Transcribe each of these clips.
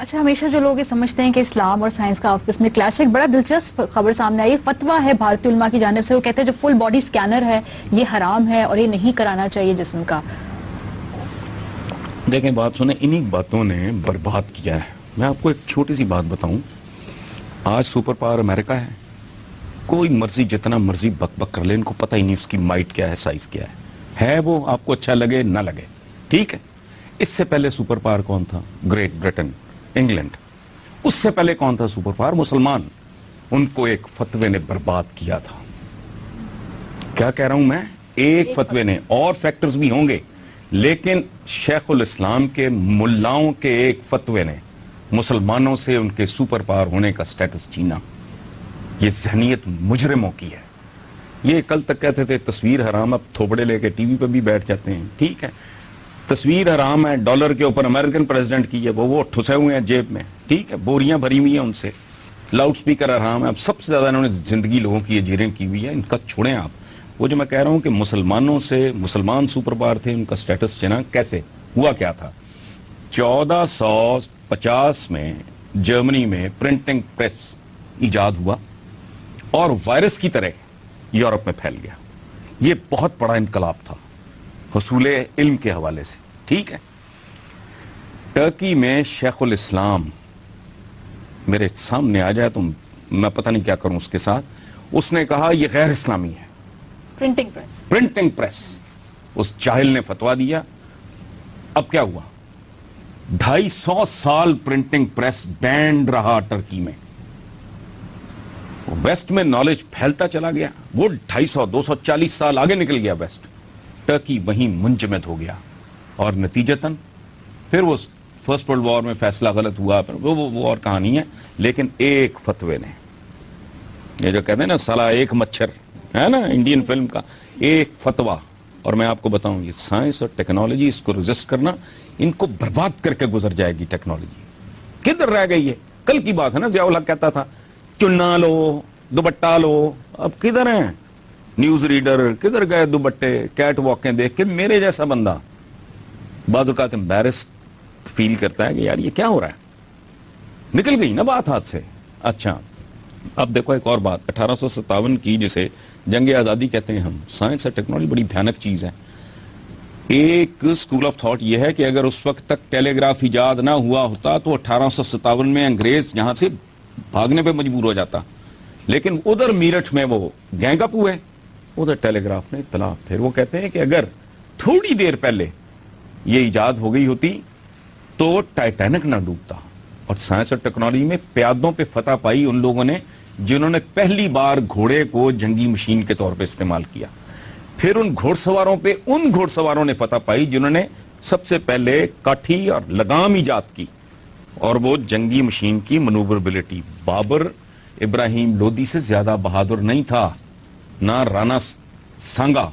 اچھا، ہمیشہ جو لوگ یہ سمجھتے ہیں کہ اسلام اور سائنس کا آپس میں کلیش ہے، ایک بڑا دلچسپ خبر سامنے آئی، فتویٰ ہے بھارتی علماء کی جانب سے، وہ کہتے ہیں جو فل باڈی سکینر ہے یہ حرام ہے اور یہ نہیں کرانا چاہیے جسم کا. دیکھیں بات سنیں، انہی باتوں نے برباد کیا ہے. میں آپ کو ایک چھوٹی سی بات بتاؤں. آج سپر پاور امریکہ ہے. کوئی مرضی جتنا مرضی بک بک کر لے، ان کو پتہ ہی نہیں اس کی مائٹ کیا ہے، سائز کیا ہے وہ آپ کو اچھا لگے نہ لگے، ٹھیک ہے. اس سے پہلے سپر پاور کون تھا؟ Great Britain, England. اس سے پہلے کون تھا سپر پاور؟ مسلمان. ان کو ایک فتوے نے برباد کیا تھا. کیا کہہ رہا ہوں میں؟ ایک فتوے نے، اور فیکٹرز بھی ہوں گے، لیکن شیخ الاسلام کے ملاؤں کے ایک فتوے نے مسلمانوں سے ان کے سپر پاور ہونے کا سٹیٹس چھینا. یہ ذہنیت مجرموں کی ہے. یہ کل تک کہتے تھے تصویر حرام، اب تھوبڑے لے کے ٹی وی پہ بھی بیٹھ جاتے ہیں. ٹھیک ہے، تصویر حرام ہے، ڈالر کے اوپر امریکن پریزیڈنٹ کی ہے، وہ ٹھسے ہوئے ہیں جیب میں، ٹھیک ہے، بوریاں بھری ہوئی ہیں ان سے. لاؤڈ سپیکر حرام ہے. اب سب سے زیادہ انہوں نے زندگی لوگوں کی اجیریں کی ہوئی ہے. ان کا چھوڑیں آپ. وہ جو میں کہہ رہا ہوں کہ مسلمانوں سے مسلمان سپر پاور تھے، ان کا سٹیٹس چنا کیسے ہوا؟ کیا تھا؟ 1450 میں جرمنی میں پرنٹنگ پریس ایجاد ہوا اور وائرس کی طرح یورپ میں پھیل گیا. یہ بہت بڑا انقلاب تھا حصول علم کے حوالے سے، ٹھیک ہے. ٹرکی میں شیخ الاسلام میرے سامنے آ جائے تو میں پتہ نہیں کیا کروں اس کے ساتھ. اس نے کہا یہ غیر اسلامی ہے. Printing press. اس جاہل نے فتویٰ دیا. اب کیا ہوا؟ 250 سال پرنٹنگ پریس بینڈ رہا ٹرکی میں. ویسٹ میں نالج پھیلتا چلا گیا. وہ 240 سال آگے نکل گیا ویسٹ. ٹرکی وہیں منجمد ہو گیا. اور نتیجتاً پھر وہ فرسٹ ورلڈ وار میں فیصلہ غلط ہوا، وہ اور کہانی ہے. لیکن ایک فتوے نے، یہ جو کہتے ہیں نا سالہ ایک مچھر ہے نا انڈین فلم کا، ایک فتویٰ. اور میں آپ کو بتاؤں یہ سائنس اور ٹیکنالوجی، اس کو رزسٹ کرنا، ان کو برباد کر کے گزر جائے گی ٹیکنالوجی. کدھر رہ گئی ہے؟ کل کی بات ہے نا، ضیاء الحق کہتا تھا چنا لو، دوپٹہ لو. اب کدھر ہیں نیوز ریڈر؟ کدھر گئے دوپٹے؟ کیٹ واکیں دیکھ کے میرے جیسا بندہ بعض اوقات امبیرس فیل کرتا ہے کہ یار یہ کیا ہو رہا ہے. نکل گئی نا بات ہاتھ سے. اچھا اب دیکھو ایک اور بات، 1857 کی جسے جنگ آزادی کہتے ہیں ہم. سائنس اور ٹیکنالوجی بڑی بھیانک چیز ہے. ایک اسکول آف تھاٹ یہ ہے کہ اگر اس وقت تک ٹیلی گراف ایجاد نہ ہوا ہوتا تو 1857 میں انگریز یہاں سے بھاگنے پہ مجبور ہو جاتا. لیکن ادھر میرٹھ میں وہ گینگ اپ ہوئے، ادھر ٹیلی گراف نے اطلاع. پھر وہ کہتے ہیں کہ اگر تھوڑی دیر پہلے یہ ایجاد ہو گئی ہوتی تو ٹائٹینک نہ ڈوبتا. اور سائنس اور ٹیکنالوجی میں پیادوں پہ فتح پائی ان لوگوں نے جنہوں نے پہلی بار گھوڑے کو جنگی مشین کے طور پہ استعمال کیا. پھر ان گھوڑ سواروں نے فتح پائی جنہوں نے سب سے پہلے کاٹھی اور لگام ایجاد کی اور وہ جنگی مشین کی منووربلٹی. بابر ابراہیم لودھی سے زیادہ بہادر نہیں تھا، نہ رانا سانگا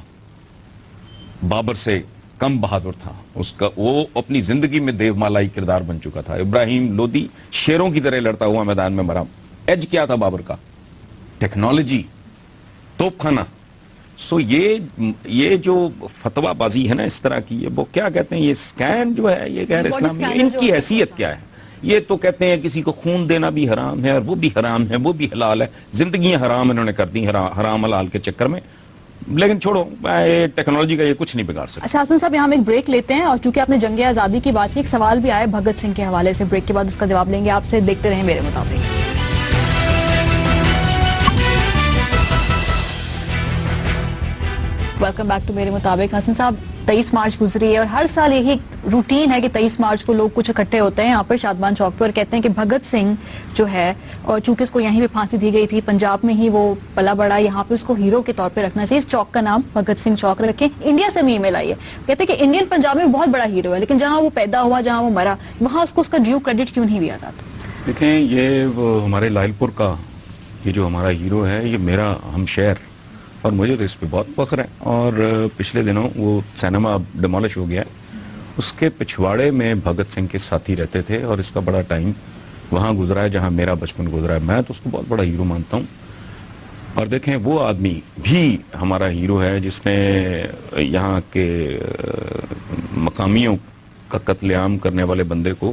بابر سے کم بہادر تھا. اس کا وہ اپنی زندگی میں دیو مالائی کردار بن چکا تھا. ابراہیم لودھی شیروں کی طرح لڑتا ہوا میدان میں مرا. ایج کیا تھا بابر کا؟ ٹیکنالوجی، توپ خانہ. سو یہ جو فتویٰ بازی ہے نا اس طرح کی، وہ کیا کہتے ہیں، یہ سکین جو ہے یہ غیر اسلامی ہے. ان کی حیثیت کیا ہے؟ یہ تو کہتے ہیں کسی کو خون دینا بھی حرام ہے اور وہ بھی حرام ہے، وہ بھی حلال ہے. زندگیاں حرام انہوں نے کر دی حرام حلال کے چکر میں. لیکن چھوڑو، ٹیکنالوجی کا یہ کچھ نہیں بگاڑ سکتا. اچھا حسن صاحب، یہاں ہم ایک بریک لیتے ہیں، اور چونکہ آپ نے جنگ آزادی کی بات کی، ایک سوال بھی آیا بھگت سنگھ کے حوالے سے. بریک کے بعد اس کا جواب لیں گے آپ سے. دیکھتے رہیں میرے مطابق. ویلکم بیک ٹو میرے مطابق. حسن صاحب، 23 مارچ گزری ہے اور ہر سال یہی روٹین ہے کہ 23 مارچ کو لوگ کچھ اکٹھے ہوتے ہیں یہاں پر شادمان چوک پہ اور کہتے ہیں کہ بھگت سنگھ جو ہے، اور چونکہ اس کو یہیں پہ پھانسی دی گئی تھی، پنجاب میں ہی وہ پلا بڑا، یہاں پہ اس کو ہیرو کے طور پہ رکھنا چاہیے. اس چوک کا نام بھگت سنگھ چوک رکھیں. انڈیا سے ای میل آئی ہے، کہتے ہیں کہ انڈین پنجاب میں بہت بڑا ہیرو ہے، لیکن جہاں وہ پیدا ہوا، جہاں وہ مرا، وہاں اس کو اس کا ڈیو کریڈٹ کیوں نہیں دیا جاتا؟ دیکھیں، یہ ہمارے لائل پور کا یہ جو ہمارا ہیرو ہے، یہ میرا ہمشہر، اور مجھے تو اس پہ بہت فخر ہے. اور پچھلے دنوں وہ سینما ڈیمالش ہو گیا. اس کے پچھواڑے میں بھگت سنگھ کے ساتھی رہتے تھے اور اس کا بڑا ٹائم وہاں گزرا ہے جہاں میرا بچپن گزرا ہے. میں تو اس کو بہت بڑا ہیرو مانتا ہوں. اور دیکھیں، وہ آدمی بھی ہمارا ہیرو ہے جس نے یہاں کے مقامیوں کا قتل عام کرنے والے بندے کو